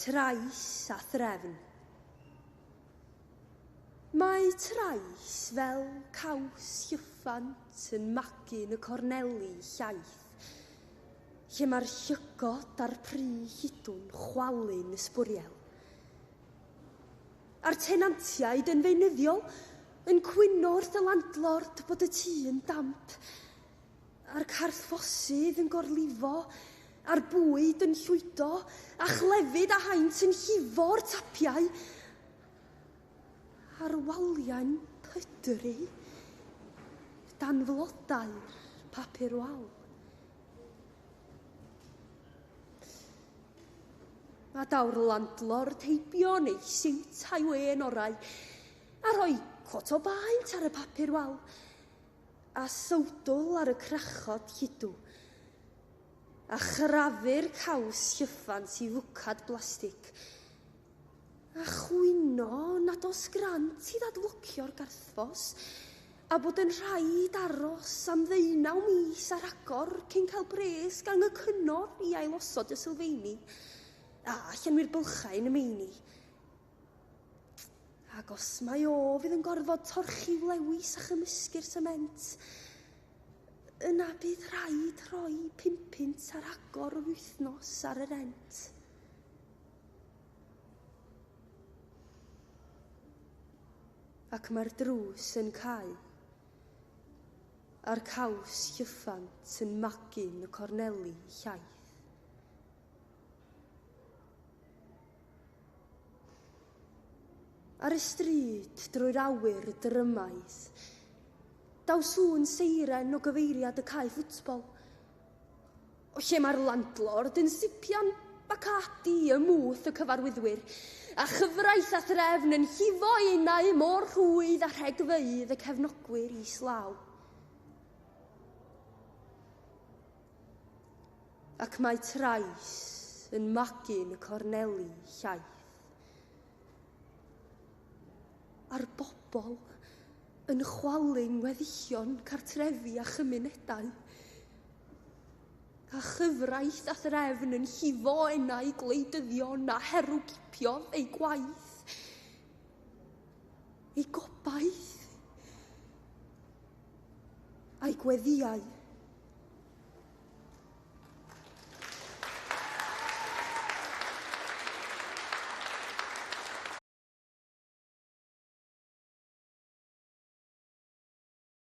Trais a threfn. Mae trais fel caws llyffant yn magu'n y corneli llaeth, lle mae'r llygod a'r pry hydwn chwalu'n ysbwriel. A'r tenantiaid yn feunyddiol yn cwyno wrth y landlord bod y tŷ yn damp, a'r carthfosydd yn gorlifo, a'r bwyd yn llwydo, a chlefyd a haint yn llifo'r tapiau, a'r waliau'n pydru dan flodau'r papur wal. A daw'r landlord heibio neu siwt a'i wen orau, a rhoi cot o baent ar y papur wal, a sowdl ar y crachod hydw, a chrafu'r caws llyffant i fwcad blastig, a chwyno nad oes grant i ddadlwcio'r garthfos, a bod yn rhaid aros am 19 mis ar agor cyn cael pres gan y cyngor i ailosod y sylfeini, a llenwi'r bylchau yn y meini. Ac os mae o fydd yn gorfod torchi lewis a chymysgu'r sement, yna bydd rhaid rhoi 500 ar agor yr wythnos ar y rent. Ac mae'r drws yn cau, a'r caws llyffant yn magu'n y corneli llaeth. Ar y stryd drwy'r awyr drymaidd, daw sŵn seiren o gyfeiriad y cae ffwtbol, o lle mae'r landlord yn sipian Bacardi y mwth y cyfarwyddwyr, a chyfraith a threfn yn llifo unau mor rhwydd a rhegfeydd y cefnogwyr islaw. Ac mae trais yn magu'n y corneli llaeth. A'r bobl yn chwalu'n weddillion cartrefi a chymunedau. A chyfraith a threfn yn llifo enau gwleidyddion a herwgipiodd ei gwaith, ei gobaith, a'i gweddiau.